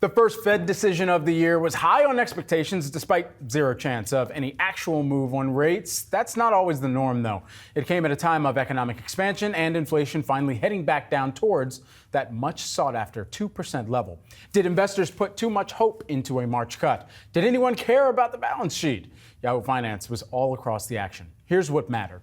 The first Fed decision of the year was high on expectations despite zero chance of any actual move on rates. That's not always the norm, though. It came at a time of economic expansion and inflation finally heading back down towards that much sought after 2% level. Did investors put too much hope into a March cut? Did anyone care about the balance sheet? Yahoo Finance was all across the action. Here's what mattered.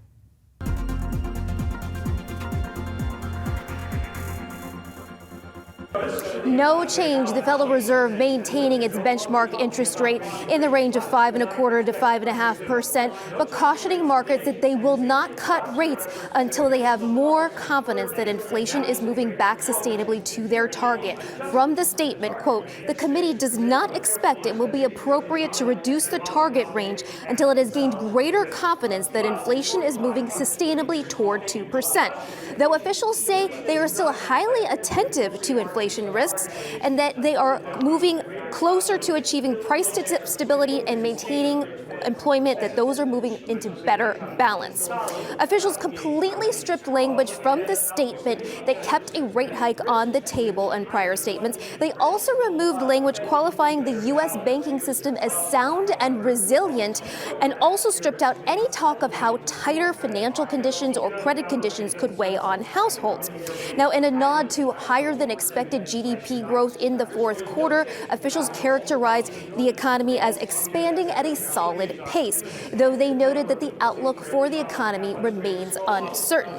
No change. The Federal Reserve maintaining its benchmark interest rate in the range of 5.25% to 5.5%, but cautioning markets that they will not cut rates until they have more confidence that inflation is moving back sustainably to their target. From the statement, quote, the committee does not expect it will be appropriate to reduce the target range until it has gained greater confidence that inflation is moving sustainably toward 2%. Though officials say they are still highly attentive to inflation risks, and that they are moving closer to achieving price stability and maintaining employment, that those are moving into better balance. Officials completely stripped language from the statement that kept a rate hike on the table in prior statements. They also removed language qualifying the U.S. banking system as sound and resilient, and also stripped out any talk of how tighter financial conditions or credit conditions could weigh on households. Now, in a nod to higher than expected GDP growth in the fourth quarter, officials characterized the economy as expanding at a solid pace, though they noted that the outlook for the economy remains uncertain.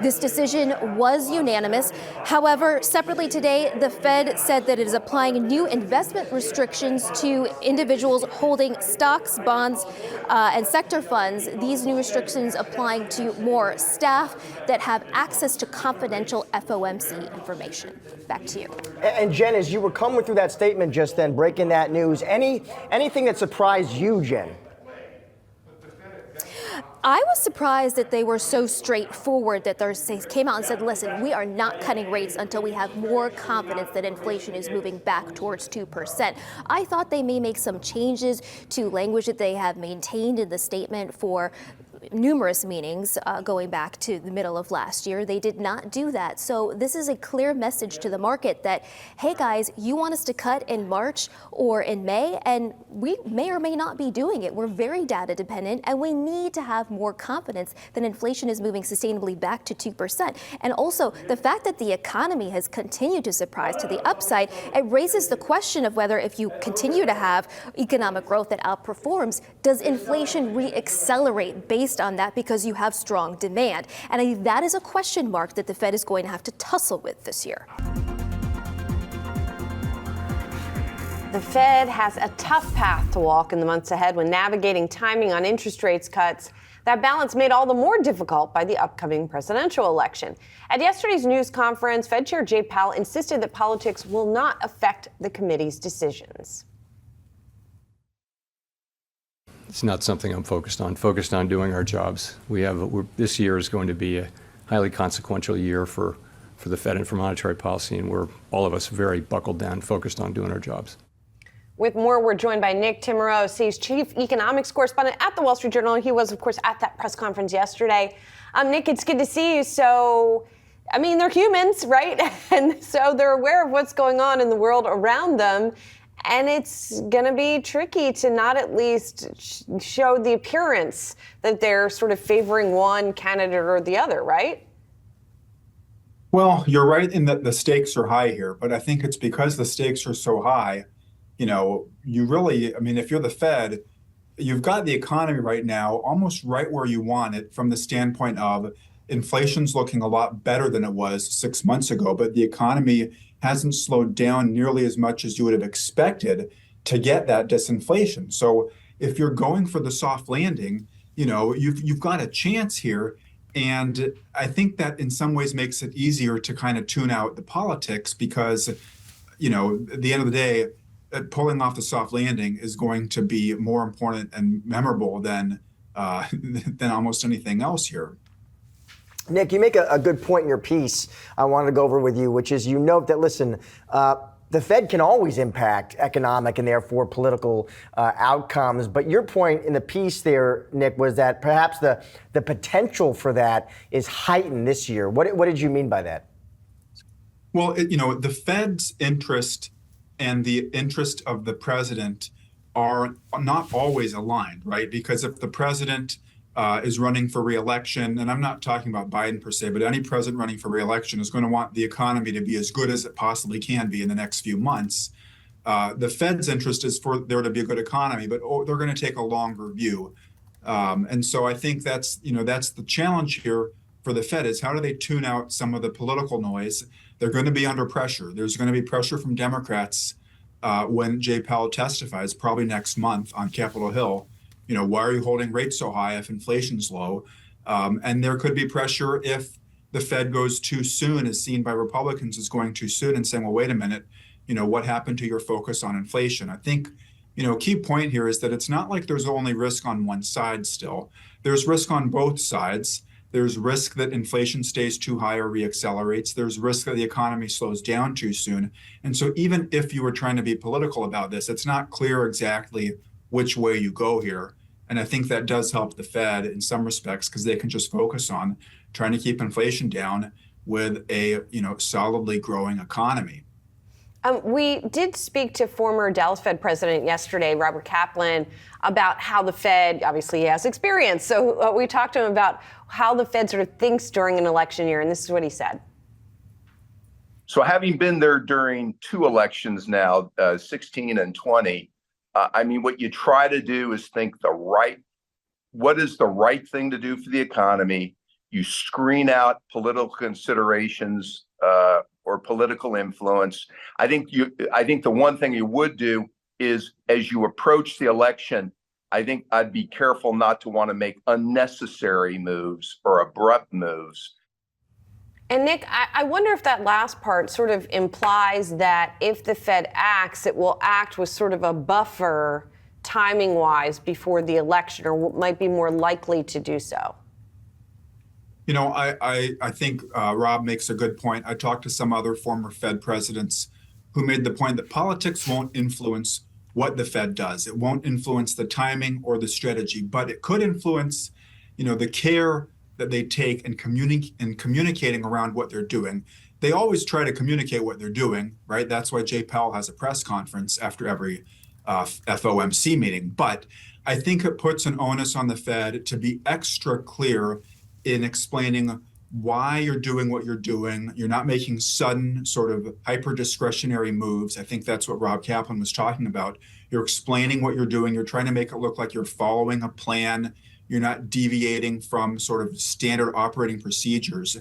This decision was unanimous. However, separately today, the Fed said that it is applying new investment restrictions to individuals holding stocks, bonds, and sector funds. These new restrictions applying to more staff that have access to confidential FOMC information. Back to you. And Jen, as you were coming through that statement just then, breaking that news, anything that surprised you, Jen? I was surprised that they were so straightforward, that they came out and said, listen, we are not cutting rates until we have more confidence that inflation is moving back towards 2%. I thought they may make some changes to language that they have maintained in the statement for numerous meetings going back to the middle of last year. They did not do that. So this is a clear message to the market that, hey guys, you want us to cut in March or in May, and we may or may not be doing it. We're very data dependent, and we need to have more confidence that inflation is moving sustainably back to 2%. And also the fact that the economy has continued to surprise to the upside, it raises the question of whether, if you continue to have economic growth that outperforms, does inflation re-accelerate based on that because you have strong demand? And I think that is a question mark that the Fed is going to have to tussle with this year. The Fed has a tough path to walk in the months ahead when navigating timing on interest rates cuts. That balance made all the more difficult by the upcoming presidential election. At yesterday's news conference, Fed Chair Jay Powell insisted that politics will not affect the committee's decisions. It's not something I'm focused on doing our jobs. This year is going to be a highly consequential year for the Fed and for monetary policy, and we're all of us very buckled down, focused on doing our jobs. With more, we're joined by Nick Timiraos, CEO's chief economics correspondent at the Wall Street Journal. He was, of course, at that press conference yesterday. Nick, it's good to see you. So, I mean, they're humans, right? And so they're aware of what's going on in the world around them. And it's going to be tricky to not at least show the appearance that they're sort of favoring one candidate or the other, right? Well, you're right in that the stakes are high here, but I think it's because the stakes are so high, you really, if you're the Fed, you've got the economy right now almost right where you want it from the standpoint of inflation's looking a lot better than it was 6 months ago, but the economy hasn't slowed down nearly as much as you would have expected to get that disinflation. So if you're going for the soft landing, you've got a chance here. And I think that in some ways makes it easier to kind of tune out the politics because, at the end of the day, pulling off the soft landing is going to be more important and memorable than almost anything else here. Nick, you make a good point in your piece I wanted to go over with you, which is you note that, listen, the Fed can always impact economic and therefore political outcomes. But your point in the piece there, Nick, was that perhaps the potential for that is heightened this year. What did you mean by that? Well, the Fed's interest and the interest of the president are not always aligned, right? Because if the president is running for re-election, and I'm not talking about Biden per se, but any president running for re-election is going to want the economy to be as good as it possibly can be in the next few months. The Fed's interest is for there to be a good economy, but they're going to take a longer view. And so I think that's the challenge here for the Fed is how do they tune out some of the political noise? They're going to be under pressure. There's going to be pressure from Democrats when Jay Powell testifies, probably next month on Capitol Hill. Why are you holding rates so high if inflation's low? And there could be pressure if the Fed goes too soon, as seen by Republicans as going too soon and saying, well, wait a minute, what happened to your focus on inflation? I think, key point here is that it's not like there's only risk on one side still. There's risk on both sides. There's risk that inflation stays too high or reaccelerates. There's risk that the economy slows down too soon. And so even if you were trying to be political about this, it's not clear exactly which way you go here. And I think that does help the Fed in some respects because they can just focus on trying to keep inflation down with a solidly growing economy. We did speak to former Dallas Fed president yesterday, Robert Kaplan, about how the Fed, obviously he has experience. So we talked to him about how the Fed sort of thinks during an election year. And this is what he said. So having been there during two elections now, 16 and 20, what you try to do is think what is the right thing to do for the economy? You screen out political considerations or political influence. I think the one thing you would do is as you approach the election, I think I'd be careful not to want to make unnecessary moves or abrupt moves. And Nick, I wonder if that last part sort of implies that if the Fed acts, it will act with sort of a buffer timing-wise before the election, or might be more likely to do so. I think Rob makes a good point. I talked to some other former Fed presidents who made the point that politics won't influence what the Fed does. It won't influence the timing or the strategy, but it could influence, the care that they take in communicating around what they're doing. They always try to communicate what they're doing, right? That's why Jay Powell has a press conference after every FOMC meeting. But I think it puts an onus on the Fed to be extra clear in explaining why you're doing what you're doing. You're not making sudden sort of hyper-discretionary moves. I think that's what Rob Kaplan was talking about. You're explaining what you're doing. You're trying to make it look like you're following a plan. You're not deviating from sort of standard operating procedures.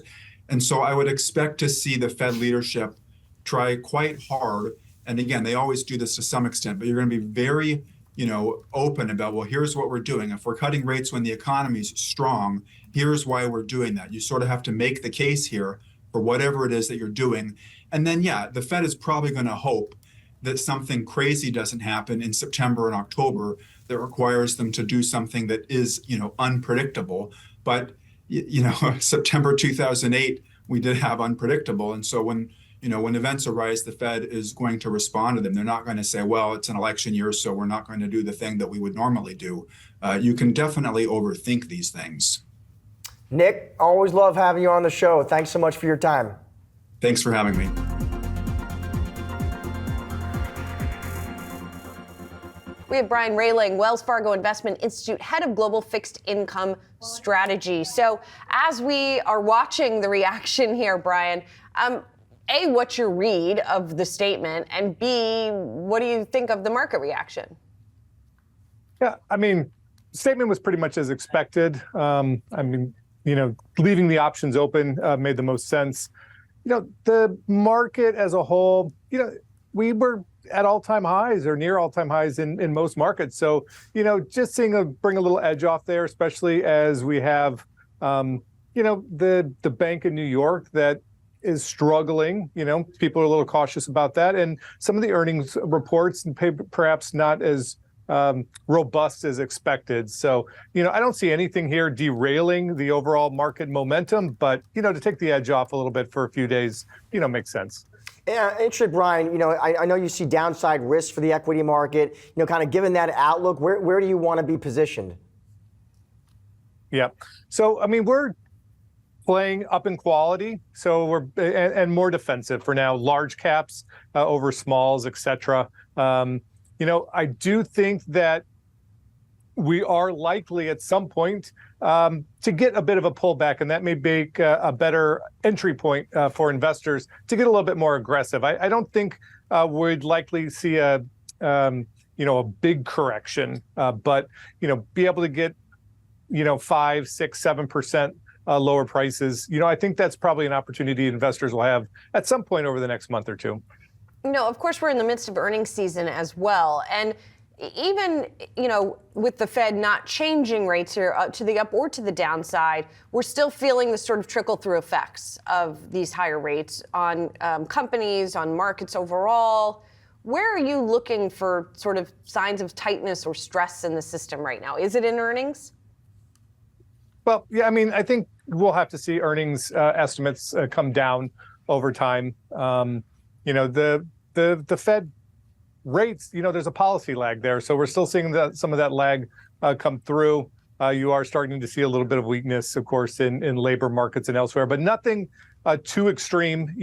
And so I would expect to see the Fed leadership try quite hard. And again, they always do this to some extent, but you're going to be very, open about, well, here's what we're doing. If we're cutting rates when the economy's strong, here's why we're doing that. You sort of have to make the case here for whatever it is that you're doing. And then, the Fed is probably going to hope that something crazy doesn't happen in September and October that requires them to do something that is, unpredictable. But, September 2008, we did have unpredictable. And so when events arise, the Fed is going to respond to them. They're not going to say, well, it's an election year, so we're not going to do the thing that we would normally do. You can definitely overthink these things. Nick, always love having you on the show. Thanks so much for your time. Thanks for having me. We have Brian Railing, Wells Fargo Investment Institute, head of global fixed income strategy. So as we are watching the reaction here, Brian, A, what's your read of the statement? And B, what do you think of the market reaction? Yeah, the statement was pretty much as expected. Leaving the options open made the most sense. The market as a whole, we were at all-time highs or near all-time highs in most markets. So, just bring a little edge off there, especially as we have, the bank in New York that is struggling. People are a little cautious about that. And some of the earnings reports and perhaps not as robust as expected. So, I don't see anything here derailing the overall market momentum, but, to take the edge off a little bit for a few days, makes sense. Yeah, interesting, Brian. I know you see downside risks for the equity market. Kind of given that outlook, where do you want to be positioned? Yeah. So, we're playing up in quality, so we're and more defensive for now. Large caps over smalls, etc. I do think that we are likely at some point to get a bit of a pullback, and that may make a better entry point for investors to get a little bit more aggressive. I don't think we'd likely see a big correction, but be able to get 5, 6, 7% lower prices. I think that's probably an opportunity investors will have at some point over the next month or two. Of course, we're in the midst of earnings season as well. And even, with the Fed not changing rates here to the up or to the downside, we're still feeling the sort of trickle-through effects of these higher rates on companies, on markets overall. Where are you looking for sort of signs of tightness or stress in the system right now? Is it in earnings? Well, yeah, I think we'll have to see earnings estimates come down over time. The Fed rates, there's a policy lag there. So we're still seeing some of that lag come through. You are starting to see a little bit of weakness, of course, in labor markets and elsewhere, but nothing too extreme.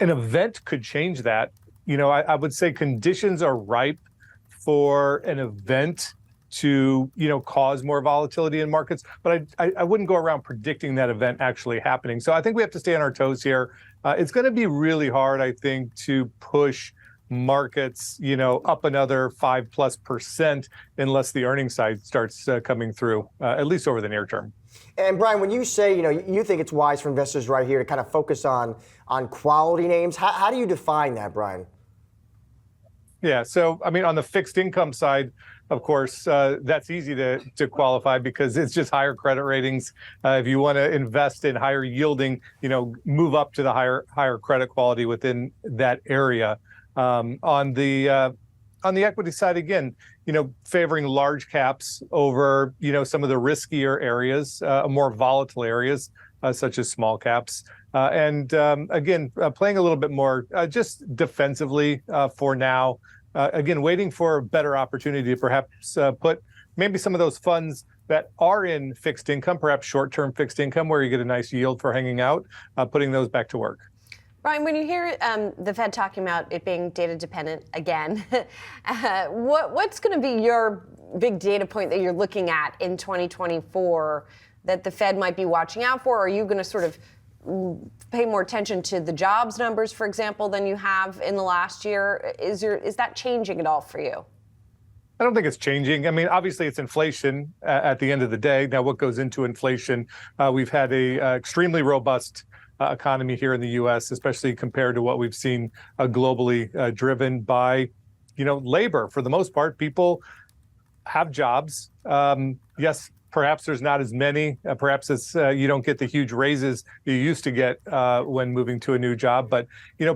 An event could change that. I would say conditions are ripe for an event to, cause more volatility in markets, but I wouldn't go around predicting that event actually happening. So I think we have to stay on our toes here. It's going to be really hard, I think, to push markets, up another 5+% unless the earnings side starts coming through, at least over the near term. And Brian, when you say, you think it's wise for investors right here to kind of focus on quality names, how do you define that, Brian? Yeah, so on the fixed income side, of course, that's easy to qualify because it's just higher credit ratings. If you want to invest in higher yielding, move up to the higher credit quality within that area. On the equity side, again, favoring large caps over, some of the riskier areas, more volatile areas, such as small caps. Again, playing a little bit more just defensively for now. Again, waiting for a better opportunity to perhaps put maybe some of those funds that are in fixed income, perhaps short-term fixed income, where you get a nice yield for hanging out, putting those back to work. Brian, when you hear the Fed talking about it being data dependent again, what's going to be your big data point that you're looking at in 2024 that the Fed might be watching out for? Are you going to sort of pay more attention to the jobs numbers, for example, than you have in the last year? Is that changing at all for you? I don't think it's changing. Obviously it's inflation at the end of the day. Now, what goes into inflation? We've had a extremely robust economy here in the U.S., especially compared to what we've seen globally, driven by, labor. For the most part, people have jobs. Yes, perhaps there's not as many. Perhaps it's you don't get the huge raises you used to get when moving to a new job. But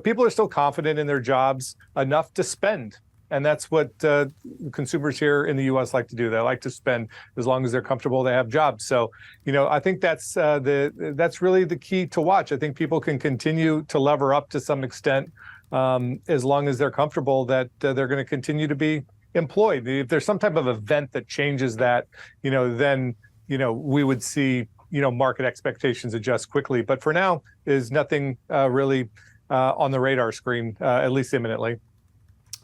people are still confident in their jobs enough to spend, and that's what consumers here in the U.S. like to do. They like to spend as long as they're comfortable. They have jobs. So I think that's really the key to watch. I think people can continue to lever up to some extent as long as they're comfortable that they're going to continue to be employed. If there's some type of event that changes that, then we would see market expectations adjust quickly. But for now, there's nothing really on the radar screen, at least imminently.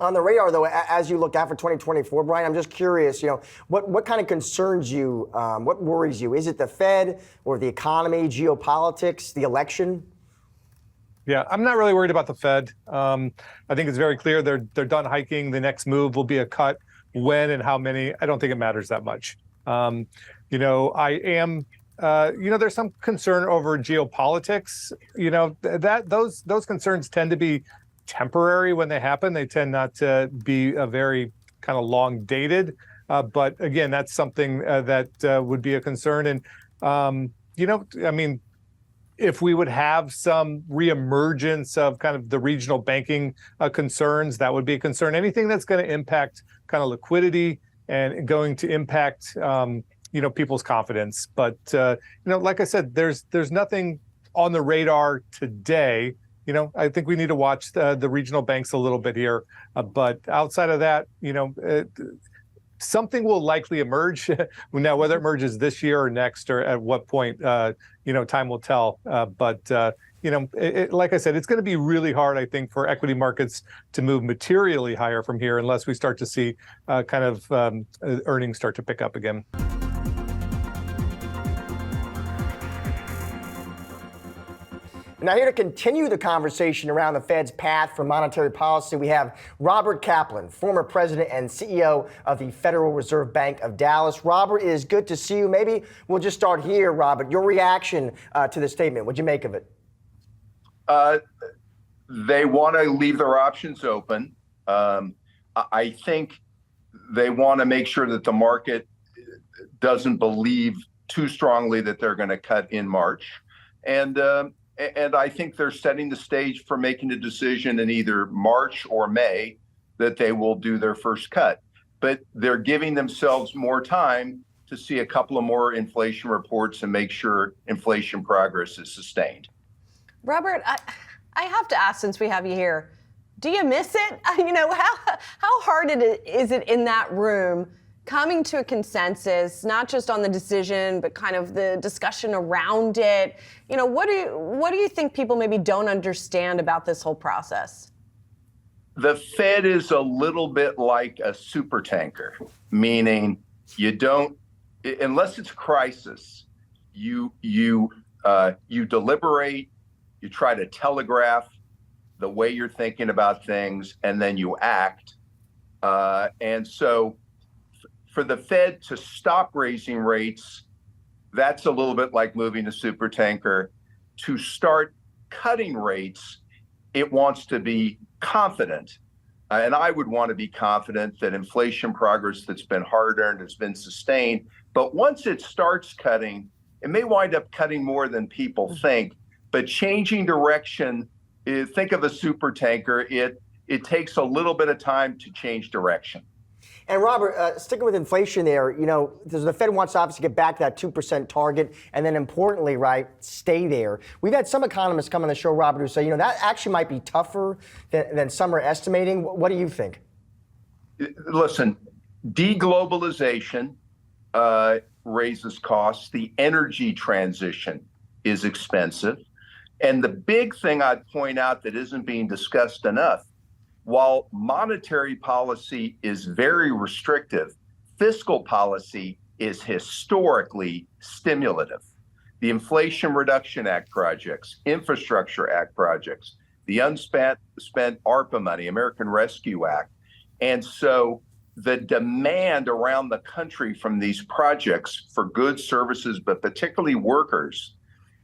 On the radar, though, as you look out for 2024, Brian, I'm just curious, what kind of concerns you, what worries you? Is it the Fed or the economy, geopolitics, the election? Yeah, I'm not really worried about the Fed. I think it's very clear they're done hiking. The next move will be a cut. When and how many, I don't think it matters that much. I am, there's some concern over geopolitics. Those concerns tend to be temporary when they happen. They tend not to be a very kind of long dated. But again, that's something that would be a concern. And, if we would have some reemergence of kind of the regional banking concerns, that would be a concern. Anything that's going to impact kind of liquidity and going to impact, people's confidence. But, like I said, there's nothing on the radar today. I think we need to watch the regional banks a little bit here. But outside of that, something will likely emerge. Now, whether it emerges this year or next, or at what point, time will tell. Like I said, it's going to be really hard, I think, for equity markets to move materially higher from here unless we start to see earnings start to pick up again. Now, here to continue the conversation around the Fed's path for monetary policy, we have Robert Kaplan, former president and CEO of the Federal Reserve Bank of Dallas. Robert, it is good to see you. Maybe we'll just start here, Robert. Your reaction to the statement, what'd you make of it? They want to leave their options open. I think they want to make sure that the market doesn't believe too strongly that they're going to cut in March. And I think they're setting the stage for making a decision in either March or May that they will do their first cut. But they're giving themselves more time to see a couple of more inflation reports and make sure inflation progress is sustained. Robert, I have to ask, since we have you here, do you miss it? How hard is it in that room coming to a consensus, not just on the decision, but kind of the discussion around it? What do you think people maybe don't understand about this whole process? The Fed is a little bit like a super tanker, meaning you don't, unless it's a crisis, you deliberate, you try to telegraph the way you're thinking about things, and then you act. And so for the Fed to stop raising rates, that's a little bit like moving a super tanker. To start cutting rates, it wants to be confident. And I would want to be confident that inflation progress that's been hard-earned has been sustained. But once it starts cutting, it may wind up cutting more than people think. But changing direction, think of a super tanker, it takes a little bit of time to change direction. And Robert, sticking with inflation there, the Fed wants to obviously get back to that 2% target, and then importantly, right, stay there. We've had some economists come on the show, Robert, who say, that actually might be tougher than some are estimating. What do you think? Listen, deglobalization raises costs. The energy transition is expensive. And the big thing I'd point out that isn't being discussed enough, while monetary policy is very restrictive, fiscal policy is historically stimulative. The Inflation Reduction Act projects, Infrastructure Act projects, the unspent ARPA money, American Rescue Act. And so the demand around the country from these projects for goods, services, but particularly workers,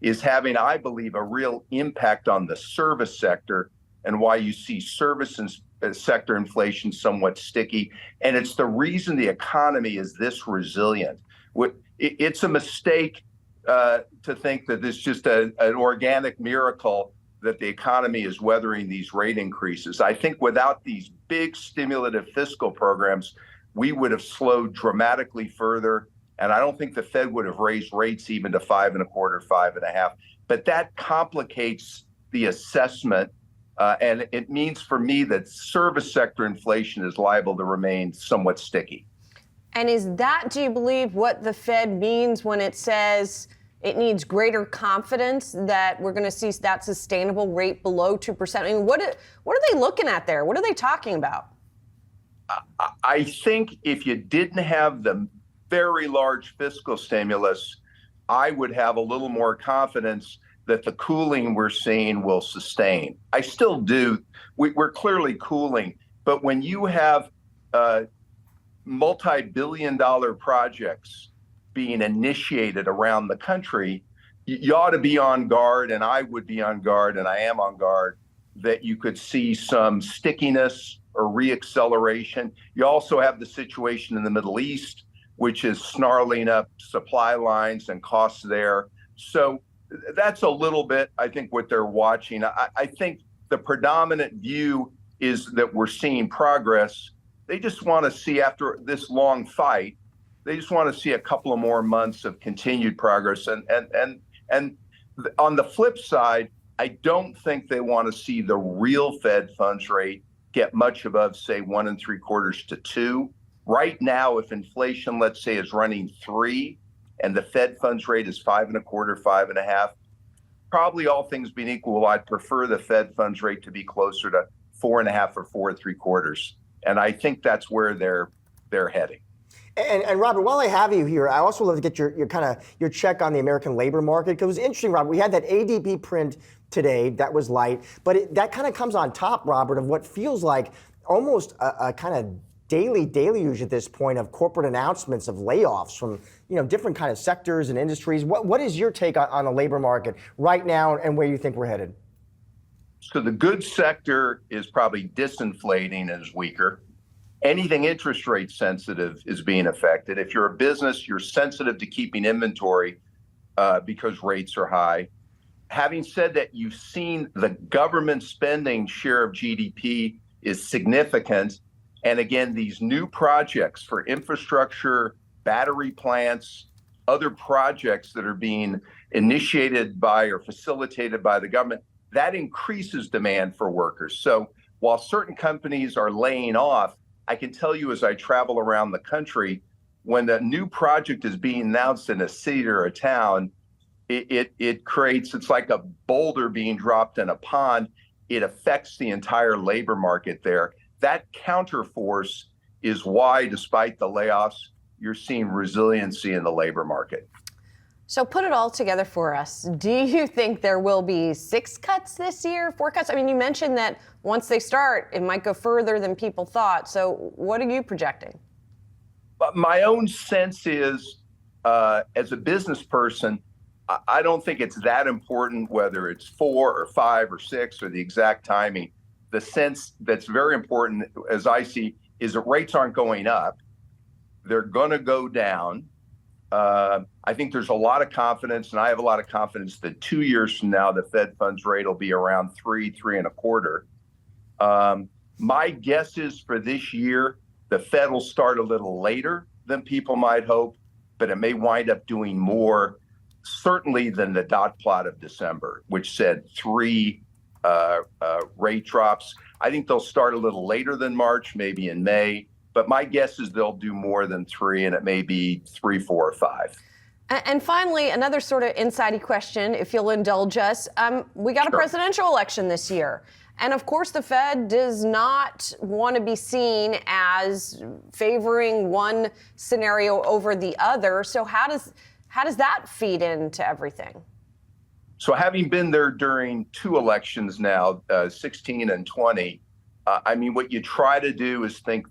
is having, I believe, a real impact on the service sector, and why you see service and sector inflation somewhat sticky. And it's the reason the economy is this resilient. It's a mistake to think that it's just an organic miracle that the economy is weathering these rate increases. I think without these big stimulative fiscal programs, we would have slowed dramatically further. And I don't think the Fed would have raised rates even to 5.25%, 5.5%. But that complicates the assessment. And it means for me that service sector inflation is liable to remain somewhat sticky. And is that, do you believe, what the Fed means when it says it needs greater confidence that we're going to see that sustainable rate below 2%? I mean, what are they looking at there? What are they talking about? I think if you didn't have the very large fiscal stimulus, I would have a little more confidence that the cooling we're seeing will sustain. I still do. We're clearly cooling. But when you have multi-billion-dollar projects being initiated around the country, you ought to be on guard, and I would be on guard, and I am on guard, that you could see some stickiness or reacceleration. You also have the situation in the Middle East, which is snarling up supply lines and costs there. So that's a little bit, I think, what they're watching. I think the predominant view is that we're seeing progress. They just want to see, after this long fight, they just want to see a couple of more months of continued progress. And on the flip side, I don't think they want to see the real Fed funds rate get much above, say, 1.75% to 2%. Right now, if inflation, let's say, is running 3 and the Fed funds rate is 5.25, 5.5, probably all things being equal, I'd prefer the Fed funds rate to be closer to 4.5 or 4.75. And I think that's where they're heading. And Robert, while I have you here, I also love to get your check on the American labor market, because it was interesting, Robert. We had that ADP print today that was light, but that kind of comes on top, Robert, of what feels like almost a kind of daily deluge at this point of corporate announcements of layoffs from different kind of sectors and industries. What is your take on the labor market right now and where you think we're headed? So the goods sector is probably disinflating and is weaker. Anything interest rate sensitive is being affected. If you're a business, you're sensitive to keeping inventory because rates are high. Having said that, you've seen the government spending share of GDP is significant. And again, these new projects for infrastructure, battery plants, other projects that are being initiated by or facilitated by the government, that increases demand for workers. So while certain companies are laying off, I can tell you as I travel around the country, when a new project is being announced in a city or a town, it's like a boulder being dropped in a pond. It affects the entire labor market there. That counterforce is why, despite the layoffs, you're seeing resiliency in the labor market. So put it all together for us. Do you think there will be 6 cuts this year, 4 cuts? I mean, you mentioned that once they start, it might go further than people thought. So what are you projecting? But my own sense is, as a business person, I don't think it's that important whether it's 4 or 5 or 6 or the exact timing. The sense that's very important, as I see, is that rates aren't going up. They're going to go down. I think there's a lot of confidence, and I have a lot of confidence that 2 years from now, the Fed funds rate will be around 3.25. My guess is for this year, the Fed will start a little later than people might hope, but it may wind up doing more, certainly than the dot plot of December, which said 3 rate drops. I think they'll start a little later than March, maybe in May. But my guess is they'll do more than 3, and it may be 3, 4, or 5. And finally, another sort of insidey question, if you'll indulge us. We got a presidential election this year. And of course, the Fed does not want to be seen as favoring one scenario over the other. So how does that feed into everything? So having been there during 2 elections now, 16 and 20, I mean, what you try to do is think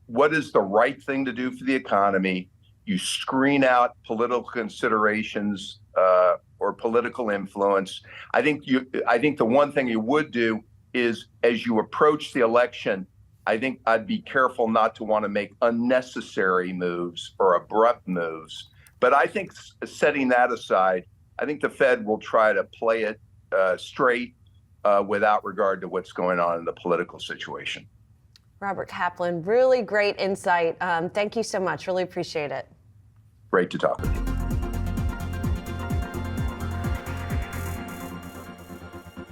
what is the right thing to do for the economy? You screen out political considerations or political influence. I think the one thing you would do is, as you approach the election, I think I'd be careful not to want to make unnecessary moves or abrupt moves. But I think setting that aside, I think the Fed will try to play it straight without regard to what's going on in the political situation. Robert Kaplan, really great insight. Thank you so much. Really appreciate it. Great to talk with you.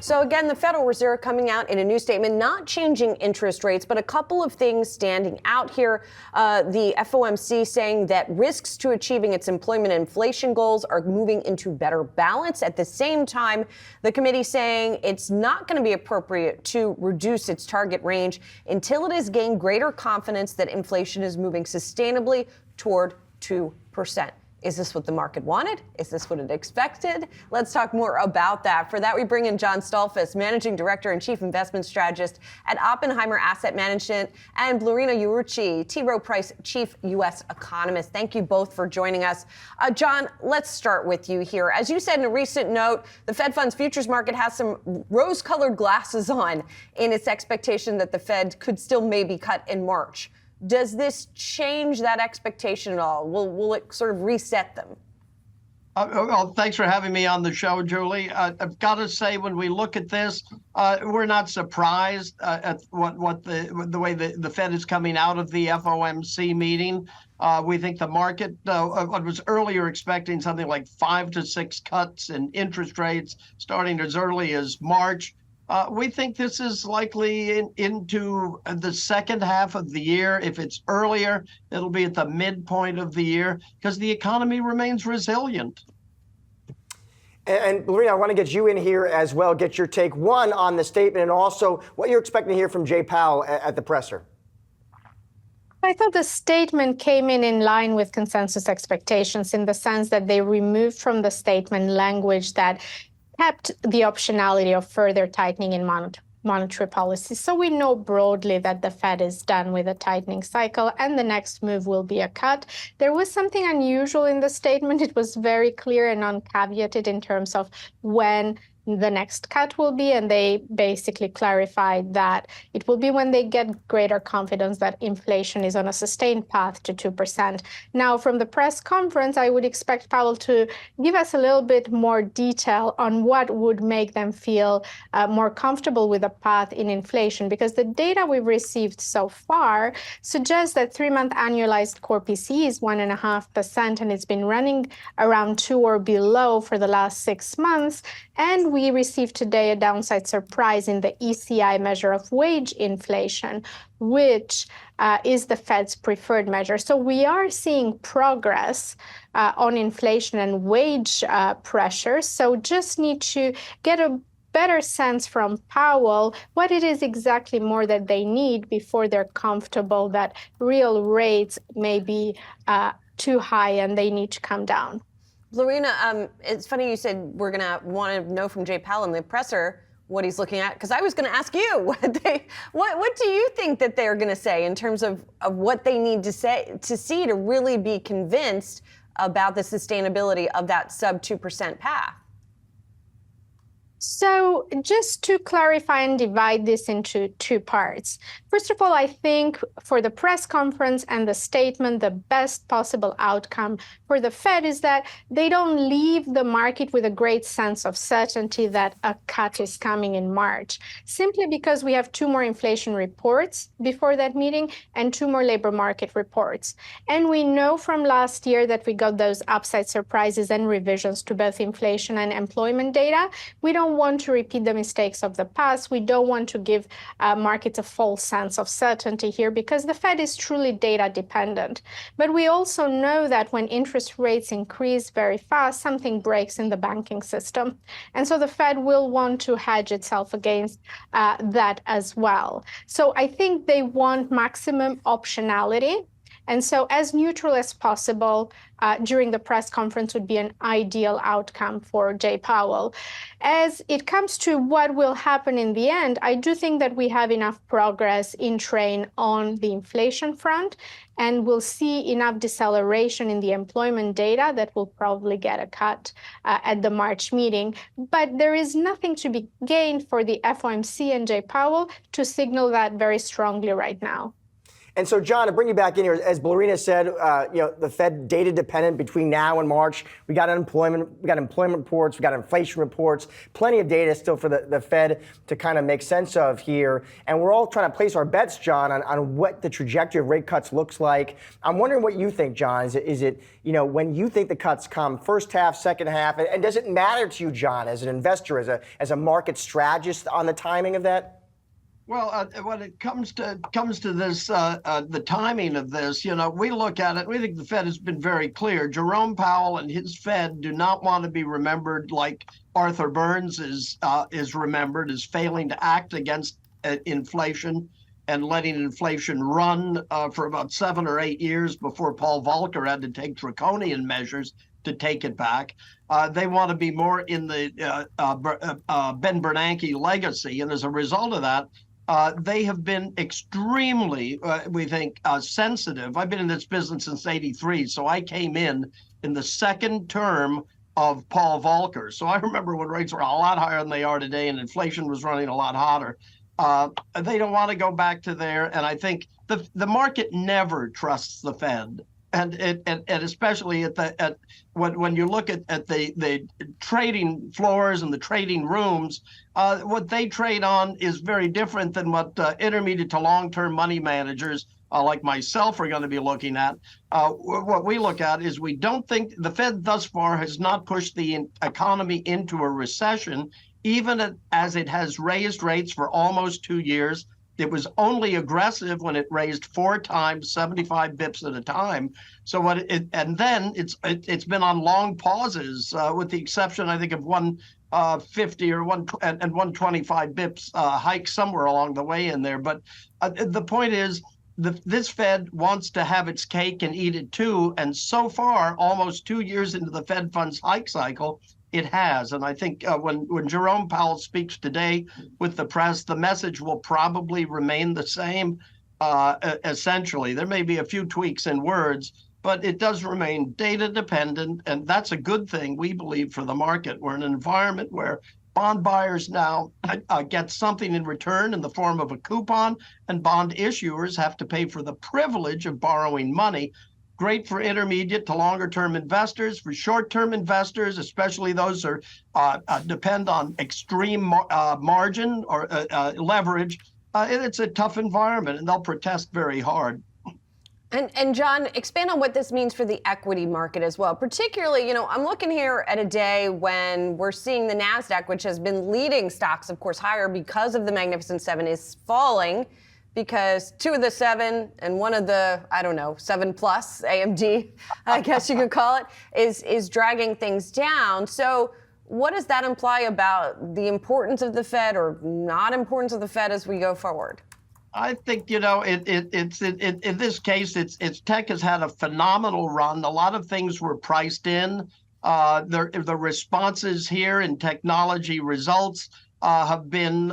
So again, the Federal Reserve coming out in a new statement, not changing interest rates, but a couple of things standing out here. The FOMC saying that risks to achieving its employment and inflation goals are moving into better balance. At the same time, the committee saying it's not going to be appropriate to reduce its target range until it has gained greater confidence that inflation is moving sustainably toward 2%. Is this what the market wanted? Is this what it expected? Let's talk more about that. For that, we bring in John Stolfus, Managing Director and Chief Investment Strategist at Oppenheimer Asset Management, and Blurina Urucci, T. Rowe Price, Chief U.S. Economist. Thank you both for joining us. John, let's start with you here. As you said in a recent note, the Fed funds futures market has some rose-colored glasses on in its expectation that the Fed could still maybe cut in March. Does this change that expectation at all? Will it sort of reset them? Well, thanks for having me on the show, Julie. I've got to say, when we look at this, we're not surprised at the way the Fed is coming out of the FOMC meeting. We think the market was earlier expecting something like 5 to 6 cuts in interest rates starting as early as March. We think this is likely into the second half of the year. If it's earlier, it'll be at the midpoint of the year because the economy remains resilient. And Lorena, I want to get you in here as well, get your take, one, on the statement and also what you're expecting to hear from Jay Powell at the presser. I thought the statement came in line with consensus expectations in the sense that they removed from the statement language that kept the optionality of further tightening in monetary policy. So we know broadly that the Fed is done with a tightening cycle and the next move will be a cut. There was something unusual in the statement. It was very clear and uncaveated in terms of when the next cut will be, and they basically clarified that it will be when they get greater confidence that inflation is on a sustained path to 2%. Now, from the press conference, I would expect Powell to give us a little bit more detail on what would make them feel more comfortable with a path in inflation, because the data we've received so far suggests that 3-month annualized core PCE is 1.5%, and it's been running around 2 or below for the last 6 months. And we received today a downside surprise in the ECI measure of wage inflation, which is the Fed's preferred measure. So we are seeing progress on inflation and wage pressure. So just need to get a better sense from Powell what it is exactly more that they need before they're comfortable that real rates may be too high and they need to come down. Lorena, it's funny you said we're going to want to know from Jay Powell in the presser what he's looking at, because I was going to ask you what do you think that they're going to say in terms of what they need to see to really be convinced about the sustainability of that sub 2% path? So just to clarify and divide this into two parts. First of all, I think for the press conference and the statement, the best possible outcome for the Fed is that they don't leave the market with a great sense of certainty that a cut is coming in March, simply because we have 2 more inflation reports before that meeting and 2 more labor market reports. And we know from last year that we got those upside surprises and revisions to both inflation and employment data. We don't want to repeat the mistakes of the past. We don't want to give markets a false sense of certainty here because the Fed is truly data dependent. But we also know that when interest rates increase very fast, something breaks in the banking system. And so the Fed will want to hedge itself against that as well. So I think they want maximum optionality. And so as neutral as possible during the press conference would be an ideal outcome for Jay Powell. As it comes to what will happen in the end, I do think that we have enough progress in train on the inflation front, and we'll see enough deceleration in the employment data that will probably get a cut at the March meeting. But there is nothing to be gained for the FOMC and Jay Powell to signal that very strongly right now. And so, John, to bring you back in here, as Lorena said, the Fed data dependent between now and March. We got employment reports, we got inflation reports, plenty of data still for the Fed to kind of make sense of here. And we're all trying to place our bets, John, on what the trajectory of rate cuts looks like. I'm wondering what you think, John. Is it when you think the cuts come, first half, second half, and does it matter to you, John, as an investor, as a market strategist, on the timing of that? Well, when it comes to this, the timing of this, we look at it. We think the Fed has been very clear. Jerome Powell and his Fed do not want to be remembered like Arthur Burns is remembered as failing to act against inflation and letting inflation run for about 7 or 8 years before Paul Volcker had to take draconian measures to take it back. They want to be more in the Ben Bernanke legacy, and as a result of that, they have been extremely, we think, sensitive. I've been in this business since '83, so I came in the second term of Paul Volcker. So I remember when rates were a lot higher than they are today and inflation was running a lot hotter. They don't want to go back to there, and I think the market never trusts the Fed. And especially when you look at the trading floors and the trading rooms, what they trade on is very different than what intermediate to long-term money managers like myself are going to be looking at. What we look at is we don't think the Fed thus far has not pushed the economy into a recession. even as it has raised rates for almost 2 years. It was only aggressive when it raised 4 times, 75 bips at a time. So and then it's been on long pauses, with the exception, I think, of 150 or 125 bips hike somewhere along the way in there. But the point is, this Fed wants to have its cake and eat it too. And so far, almost 2 years into the Fed funds hike cycle, it has. And I think when Jerome Powell speaks today with the press, the message will probably remain the same, essentially. There may be a few tweaks in words, but it does remain data dependent. And that's a good thing, we believe, for the market. We're in an environment where bond buyers now get something in return in the form of a coupon, and bond issuers have to pay for the privilege of borrowing money. Great for intermediate to longer term investors. For short term investors, especially those who depend on extreme margin or leverage, it's a tough environment, and they'll protest very hard. And John, expand on what this means for the equity market as well. Particularly, I'm looking here at a day when we're seeing the NASDAQ, which has been leading stocks, of course, higher because of the Magnificent Seven, is falling because 2 of the 7 and 1 of the, 7 plus, AMD, I guess you could call it, is dragging things down. So what does that imply about the importance of the Fed or not importance of the Fed as we go forward? I think, in this case, it's tech has had a phenomenal run. A lot of things were priced in. The responses here in technology results have been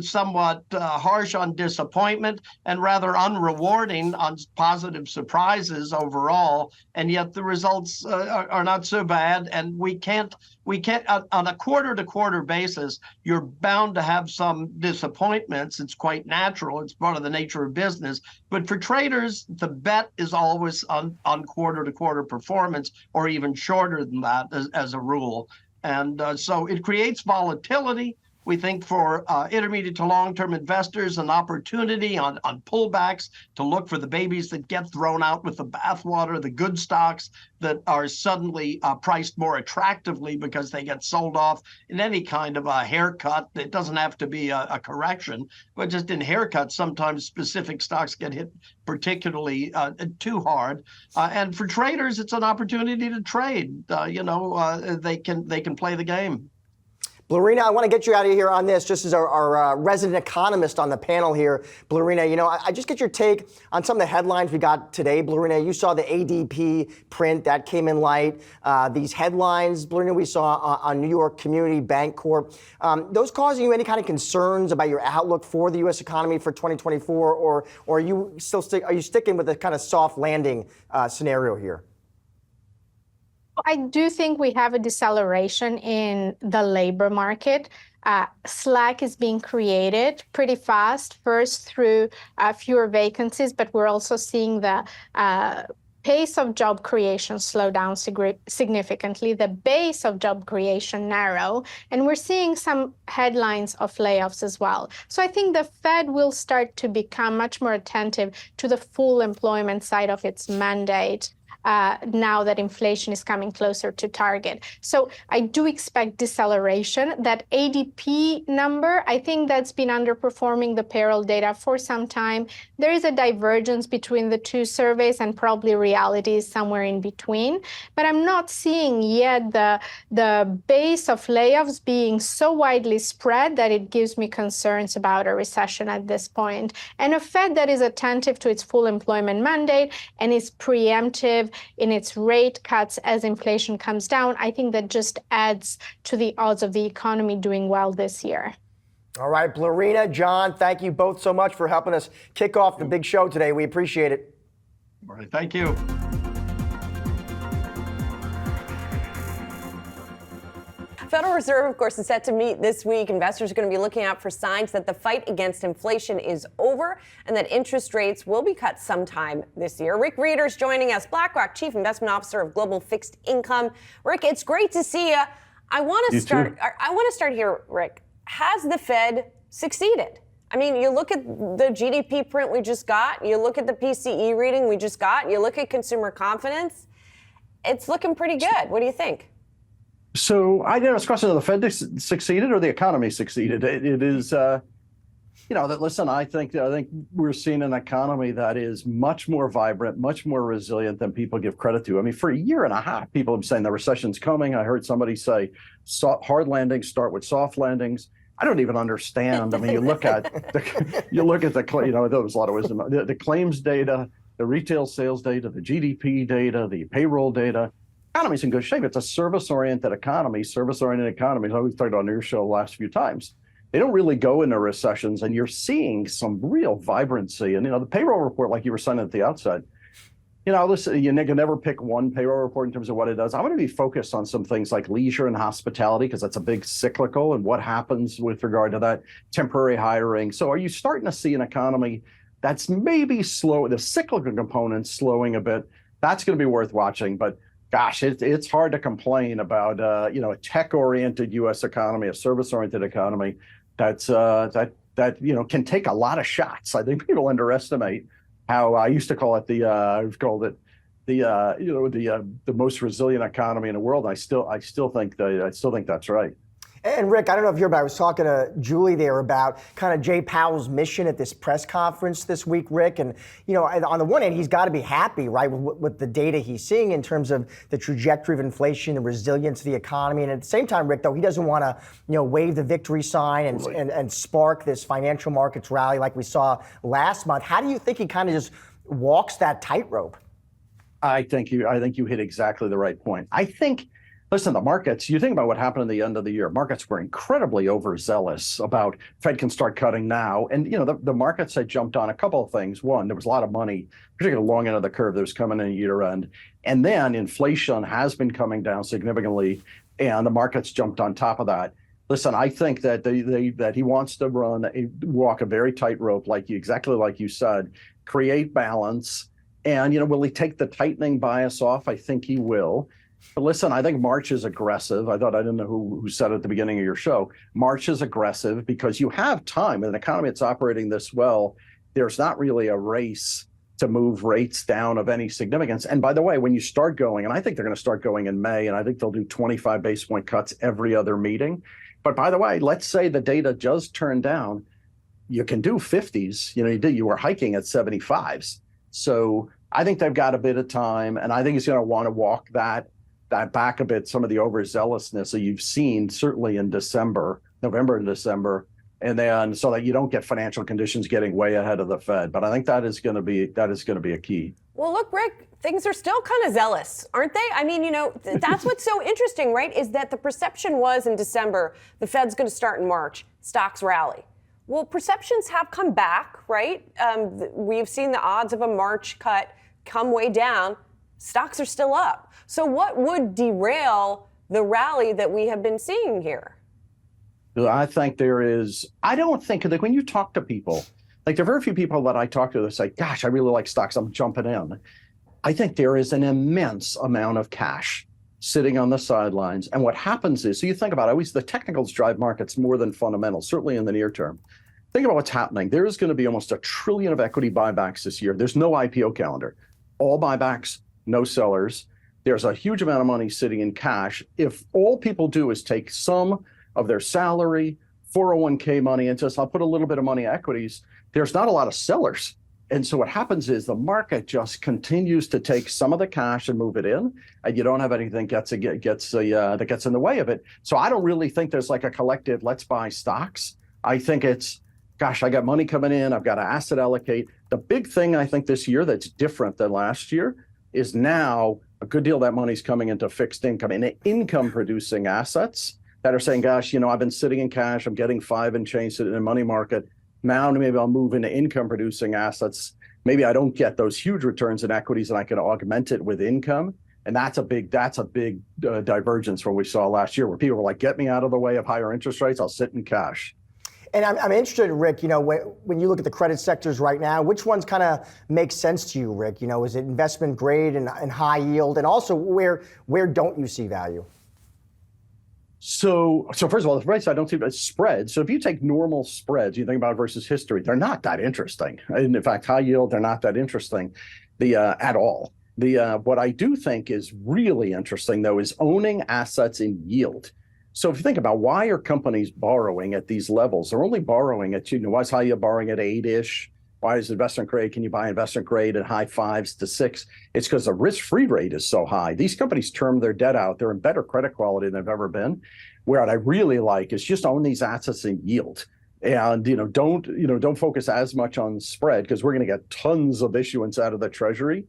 somewhat harsh on disappointment and rather unrewarding on positive surprises overall. And yet the results are not so bad. And we can't on a quarter-to-quarter basis, you're bound to have some disappointments. It's quite natural. It's part of the nature of business. But for traders, the bet is always on quarter-to-quarter performance, or even shorter than that as a rule. And so it creates volatility. We think for intermediate to long-term investors, an opportunity on pullbacks to look for the babies that get thrown out with the bathwater, the good stocks that are suddenly priced more attractively because they get sold off in any kind of a haircut. It doesn't have to be a correction, but just in haircuts, sometimes specific stocks get hit particularly too hard. And for traders, it's an opportunity to trade. They can play the game. Blarina, I want to get you out of here on this, just as our resident economist on the panel here. Blarina, I just get your take on some of the headlines we got today. Blarina, you saw the ADP print that came in light. These headlines, Blarina, we saw on New York Community Bank Corp. Those causing you any kind of concerns about your outlook for the U.S. economy for 2024, or are you still sticking with a kind of soft landing scenario here? I do think we have a deceleration in the labor market. Slack is being created pretty fast, first through fewer vacancies, but we're also seeing the pace of job creation slow down significantly, the base of job creation narrow, and we're seeing some headlines of layoffs as well. So I think the Fed will start to become much more attentive to the full employment side of its mandate now that inflation is coming closer to target. So I do expect deceleration. That ADP number, I think that's been underperforming the payroll data for some time. There is a divergence between the two surveys, and probably reality is somewhere in between. But I'm not seeing yet the base of layoffs being so widely spread that it gives me concerns about a recession at this point. And a Fed that is attentive to its full employment mandate and is preemptive in its rate cuts as inflation comes down, I think that just adds to the odds of the economy doing well this year. All right, Blarina, John, thank you both so much for helping us kick off the big show today. We appreciate it. All right, thank you. Federal Reserve, of course, is set to meet this week. Investors are going to be looking out for signs that the fight against inflation is over and that interest rates will be cut sometime this year. Rick Reeder's joining us, BlackRock Chief Investment Officer of Global Fixed Income. Rick, it's great to see you. I want to start here, Rick. Has the Fed succeeded? I mean, you look at the GDP print we just got, you look at the PCE reading we just got, you look at consumer confidence. It's looking pretty good. What do you think? So I know it's a question of the Fed succeeded or the economy succeeded. It is, that listen, I think we're seeing an economy that is much more vibrant, much more resilient than people give credit to. I mean, for a year and a half, people have been saying the recession's coming. I heard somebody say hard landings start with soft landings. I don't even understand. I mean, you look at there was a lot of wisdom. The claims data, the retail sales data, the GDP data, the payroll data. Economy's in good shape. It's a service-oriented economy. Service-oriented economies, we've talked on your show the last few times. They don't really go into recessions, and you're seeing some real vibrancy. And, the payroll report, like you were saying at the outset, listen, you can never pick one payroll report in terms of what it does. I'm going to be focused on some things like leisure and hospitality, because that's a big cyclical, and what happens with regard to that temporary hiring. So are you starting to see an economy that's maybe slow, the cyclical component slowing a bit? That's going to be worth watching. But gosh, it's hard to complain about a tech-oriented U.S. economy, a service-oriented economy that's that can take a lot of shots. I think people underestimate how I used to call it I've called it the most resilient economy in the world. I still think that's right. And Rick, I don't know if you're, but I was talking to Julie there about kind of Jay Powell's mission at this press conference this week, Rick. And, on the one hand, he's got to be happy, right, with the data he's seeing in terms of the trajectory of inflation, the resilience of the economy. And at the same time, Rick, though, he doesn't want to, wave the victory sign and spark this financial markets rally like we saw last month. How do you think he kind of just walks that tightrope? I think you hit exactly the right point. Listen, the markets, you think about what happened at the end of the year. Markets were incredibly overzealous about Fed can start cutting now. And, the markets had jumped on a couple of things. One, there was a lot of money, particularly long end of the curve, that was coming in at year end. And then inflation has been coming down significantly, and the markets jumped on top of that. Listen, I think that that he wants to walk a very tight rope, exactly like you said, create balance. And, will he take the tightening bias off? I think he will. But listen, I think March is aggressive. I didn't know who said it at the beginning of your show. March is aggressive because you have time. In an economy that's operating this well, there's not really a race to move rates down of any significance. And by the way, when you start going, and I think they're going to start going in May, and I think they'll do 25 basis point cuts every other meeting. But by the way, let's say the data does turn down, you can do 50s. You were hiking at 75s. So I think they've got a bit of time, and I think he's going to want to walk that back a bit, some of the overzealousness that you've seen certainly in November and December, and then so that you don't get financial conditions getting way ahead of the Fed. But I think that is going to be a key. Well, look, Rick, things are still kind of zealous, aren't they? I mean, that's what's so interesting, right? Is that the perception was in December, the Fed's going to start in March, stocks rally. Well, perceptions have come back, right? We've seen the odds of a March cut come way down. Stocks are still up. So what would derail the rally that we have been seeing here? I think I don't think that when you talk to people, there are very few people that I talk to that say, gosh, I really like stocks, I'm jumping in. I think there is an immense amount of cash sitting on the sidelines. And what happens is, so you think about it, the technicals drive markets more than fundamentals, certainly in the near term. Think about what's happening. There is going to be almost $1 trillion of equity buybacks this year. There's no IPO calendar. All buybacks, no sellers. There's a huge amount of money sitting in cash. If all people do is take some of their salary, 401k money, and just I'll put a little bit of money in equities, there's not a lot of sellers. And so what happens is the market just continues to take some of the cash and move it in, and you don't have anything that gets in the way of it. So I don't really think there's a collective, let's buy stocks. I think it's, gosh, I got money coming in, I've got to asset allocate. The big thing I think this year that's different than last year is now a good deal of that money's coming into fixed income, into income producing assets that are saying, gosh, I've been sitting in cash, I'm getting 5 and change in a money market. Now maybe I'll move into income producing assets. Maybe I don't get those huge returns in equities and I can augment it with income. And that's a big divergence from what we saw last year, where people were like, get me out of the way of higher interest rates, I'll sit in cash. And I'm interested, Rick, when you look at the credit sectors right now, which ones kind of make sense to you, Rick? Is it investment grade and high yield? And also, where don't you see value? So first of all, the rates I don't see spreads. So if you take normal spreads, you think about it versus history, they're not that interesting. And in fact, high yield, they're not that interesting at all. What I do think is really interesting, though, is owning assets in yield. So if you think about why are companies borrowing at these levels, they're only borrowing at, why is high yield borrowing at 8-ish? Why is investment grade? Can you buy investment grade at high 5s to 6? It's because the risk-free rate is so high. These companies term their debt out. They're in better credit quality than they've ever been. Where what I really like is just own these assets in yield. And don't focus as much on spread, because we're going to get tons of issuance out of the Treasury.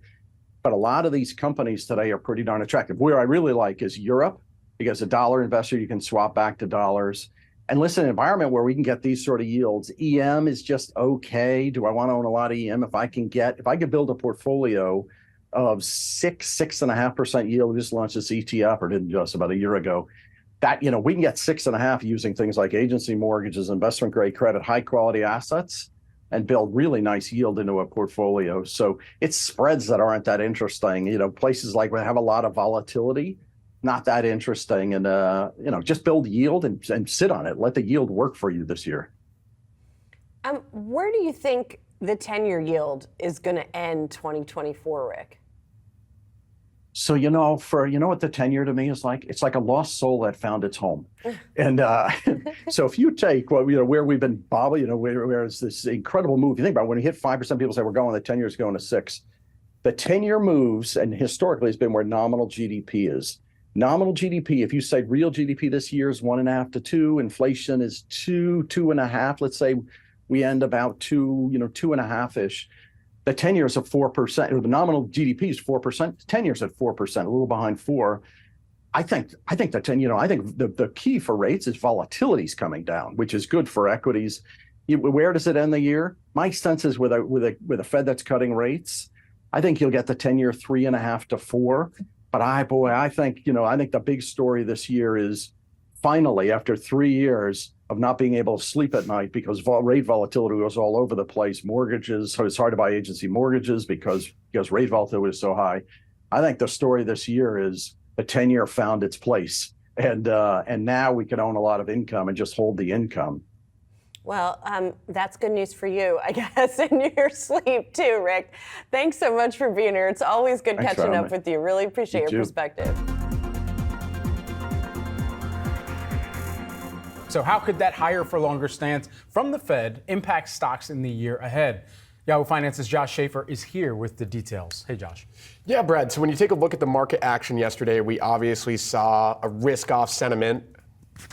But a lot of these companies today are pretty darn attractive. Where I really like is Europe, because a dollar investor, you can swap back to dollars. And listen, an environment where we can get these sort of yields. EM is just okay. Do I want to own a lot of EM? If I could build a portfolio of 6.5% yield, we just launched this ETF, or didn't just about a year ago. That, we can get 6.5 using things like agency mortgages, investment grade credit, high quality assets, and build really nice yield into a portfolio. So it's spreads that aren't that interesting. Places like we have a lot of volatility, not that interesting. And, just build yield and sit on it. Let the yield work for you this year. Where do you think the 10-year yield is going to end 2024, Rick? So, what the 10-year to me is like? It's like a lost soul that found its home. And so if you take where we've been bobbing, where it's this incredible move. You think about it, when we hit 5%, people say we're going, the 10 years going to 6. The 10-year moves, and historically has been where nominal GDP is. Nominal GDP, if you say real GDP this year is 1.5 to 2, inflation is 2.5. Let's say we end about 2.5-ish. The 10 years of 4%, or the nominal GDP is 4%, 10 years at 4%, a little behind 4. I think the 10, I think the key for rates is volatility's coming down, which is good for equities. Where does it end the year? My sense is with a Fed that's cutting rates, I think you'll get the 10-year 3.5 to 4. But I think the big story this year is finally, after 3 years of not being able to sleep at night because rate volatility was all over the place, mortgages, so it's hard to buy agency mortgages because rate volatility was so high. I think the story this year is the 10-year found its place, and now we can own a lot of income and just hold the income. Well, that's good news for you, I guess, in your sleep too, Rick. Thanks so much for being here. It's always good catching up with you. Really appreciate your perspective. So how could that higher for longer stance from the Fed impact stocks in the year ahead? Yahoo Finance's Josh Schaefer is here with the details. Hey, Josh. Yeah, Brad. So when you take a look at the market action yesterday, we obviously saw a risk-off sentiment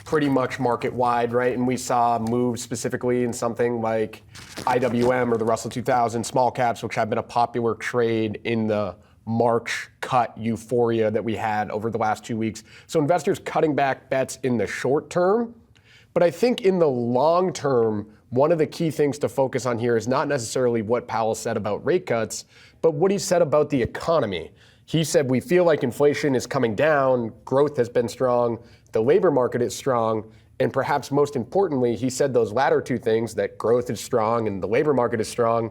pretty much market-wide, right? And we saw moves specifically in something like IWM or the Russell 2000 small caps, which have been a popular trade in the March cut euphoria that we had over the last 2 weeks. So investors cutting back bets in the short term. But I think in the long term, one of the key things to focus on here is not necessarily what Powell said about rate cuts, but what he said about the economy. He said, we feel like inflation is coming down, growth has been strong, the labor market is strong, and perhaps most importantly, he said those latter two things, that growth is strong and the labor market is strong,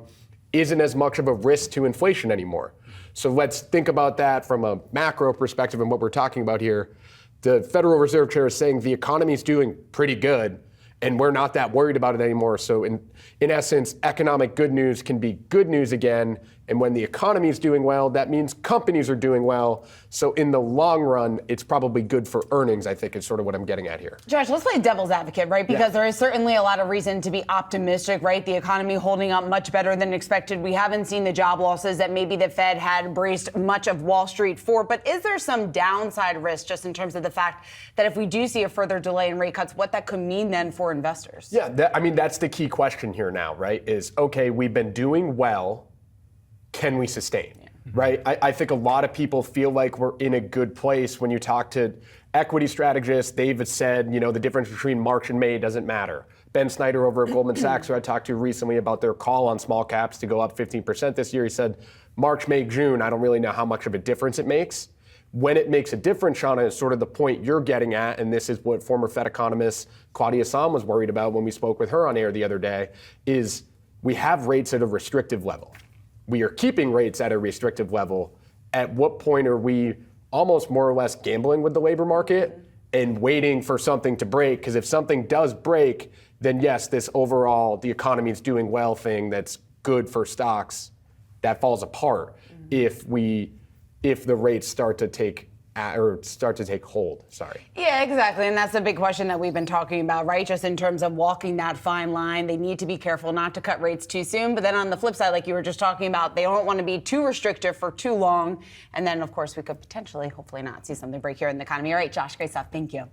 isn't as much of a risk to inflation anymore. So let's think about that from a macro perspective and what we're talking about here. The Federal Reserve Chair is saying the economy is doing pretty good, and we're not that worried about it anymore. So in essence, economic good news can be good news again. And when the economy is doing well, that means companies are doing well. So in the long run, it's probably good for earnings, I think is sort of what I'm getting at here. Josh, let's play devil's advocate, right? Because there is certainly a lot of reason to be optimistic, right? The economy holding up much better than expected. We haven't seen the job losses that maybe the Fed had braced much of Wall Street for. But is there some downside risk just in terms of the fact that if we do see a further delay in rate cuts, what that could mean then for investors? Yeah, that's the key question here now, right? Is, okay, we've been doing well. Can we sustain? Yeah. Right? I think a lot of people feel like we're in a good place. When you talk to equity strategists, they've said, the difference between March and May doesn't matter. Ben Snyder over at Goldman Sachs, who I talked to recently about their call on small caps to go up 15% this year, he said, March, May, June, I don't really know how much of a difference it makes. When it makes a difference, Shauna, is sort of the point you're getting at, and this is what former Fed economist Claudia Sahm was worried about when we spoke with her on air the other day, is we have rates at a restrictive level. We are keeping rates at a restrictive level. At what point are we almost more or less gambling with the labor market and waiting for something to break? Because if something does break, then yes, this overall, the economy is doing well thing that's good for stocks, that falls apart. If we if the rates start to take hold. Sorry. Yeah, exactly. And that's the big question that we've been talking about, right? Just in terms of walking that fine line. They need to be careful not to cut rates too soon. But then on the flip side, like you were just talking about, they don't want to be too restrictive for too long. And then, of course, we could potentially, hopefully not, see something break here in the economy. All right, Josh, great stuff. Thank you.